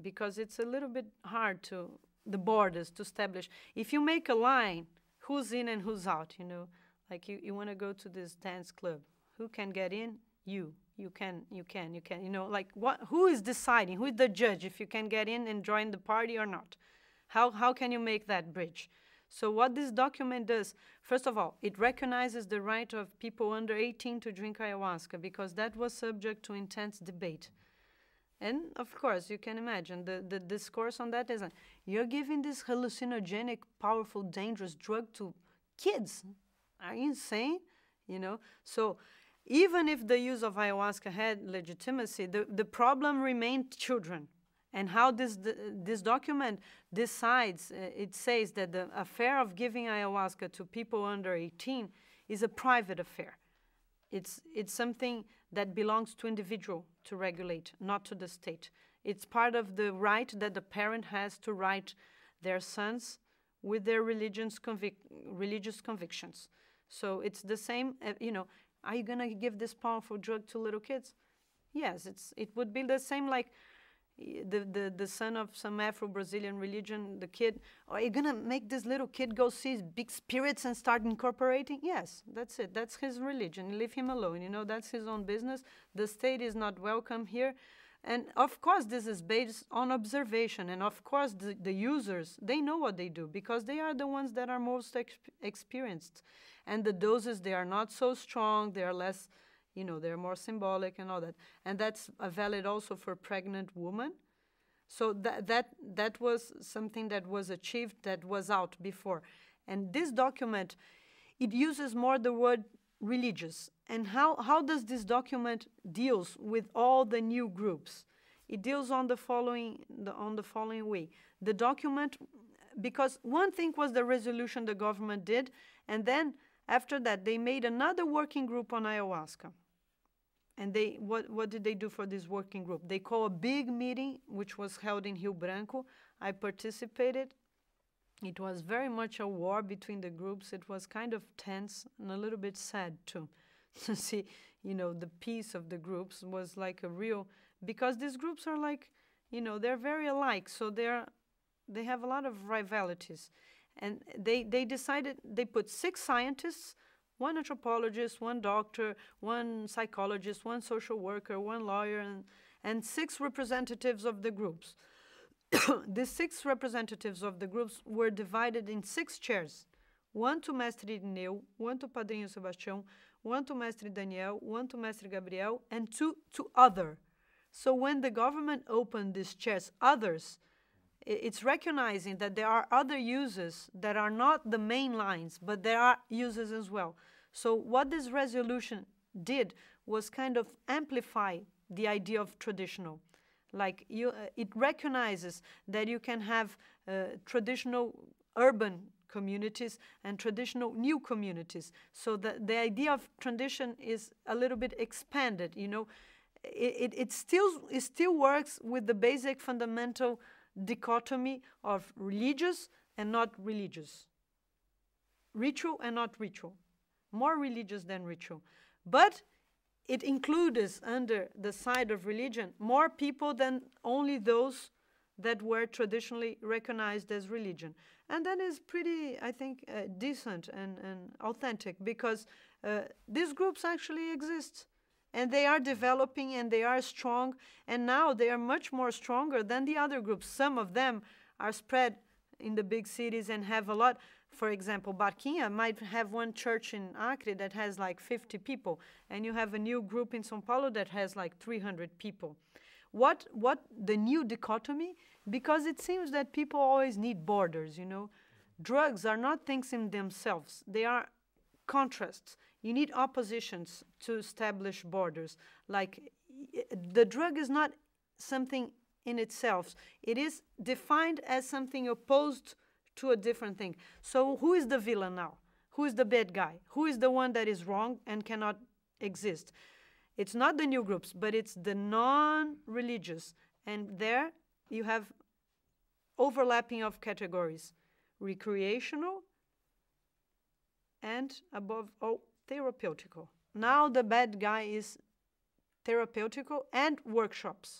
because it's a little bit hard to, the borders to establish. If you make a line, who's in and who's out, you know? Like you want to go to this dance club. Who can get in? You can, you know, like who is deciding? Who is the judge if you can get in and join the party or not? How can you make that bridge? So what this document does, first of all, it recognizes the right of people under 18 to drink ayahuasca, because that was subject to intense debate. And of course, you can imagine the discourse on that is, you're giving this hallucinogenic, powerful, dangerous drug to kids. Are you insane? You know? So even if the use of ayahuasca had legitimacy, the problem remained children. And how this document decides, it says that the affair of giving ayahuasca to people under 18 is a private affair. It's something that belongs to individual to regulate, not to the state. It's part of the right that the parent has to write their sons with their religious convictions. So it's the same, you know, are you going to give this powerful drug to little kids? Yes, it would be the same like the son of some Afro-Brazilian religion, the kid, are you going to make this little kid go see big spirits and start incorporating? Yes, that's it. That's his religion. Leave him alone. You know, that's his own business. The state is not welcome here. And of course, this is based on observation. And of course, the users, they know what they do because they are the ones that are most experienced. And the doses, they are not so strong. They are less, you know, they're more symbolic and all that. And that's valid also for pregnant women. So that was something that was achieved, that was out before. And this document, it uses more the word religious. And how does this document deals with all the new groups? It deals on the following way. The document, because one thing was the resolution the government did, and then after that they made another working group on ayahuasca. And what did they do for this working group? They call a big meeting, which was held in Rio Branco. I participated. It was very much a war between the groups. It was kind of tense and a little bit sad too. To see, you know, the peace of the groups was like a real, because these groups are like, you know, they're very alike. So they have a lot of rivalities. And they decided, they put 6 scientists, 1 anthropologist, 1 doctor, 1 psychologist, 1 social worker, 1 lawyer, and 6 representatives of the groups. The 6 representatives of the groups were divided in 6 chairs. 1 to Mestre Irineu, 1 to Padrinho Sebastião, 1 to Mestre Daniel, 1 to Mestre Gabriel, and 2 to other. So when the government opened these chairs, others, it's recognizing that there are other users that are not the main lines, but there are users as well. So what this resolution did was kind of amplify the idea of traditional. Like it recognizes that you can have traditional urban communities and traditional new communities. So the idea of tradition is a little bit expanded, you know. It still works with the basic fundamental dichotomy of religious and not religious, ritual and not ritual, more religious than ritual. But it includes under the side of religion more people than only those that were traditionally recognized as religion. And that is pretty, I think, decent and authentic, because these groups actually exist. And they are developing and they are strong. And now they are much more stronger than the other groups. Some of them are spread in the big cities and have a lot. For example, Barquinha might have 1 church in Acre that has like 50 people. And you have a new group in São Paulo that has like 300 people. What the new dichotomy? Because it seems that people always need borders, you know. Drugs are not things in themselves. They are contrasts. You need oppositions to establish borders. Like the drug is not something in itself. It is defined as something opposed to a different thing. So who is the villain now? Who is the bad guy? Who is the one that is wrong and cannot exist? It's not the new groups, but it's the non-religious. And there you have overlapping of categories. Recreational and above all, therapeutical. Now the bad guy is therapeutical and workshops.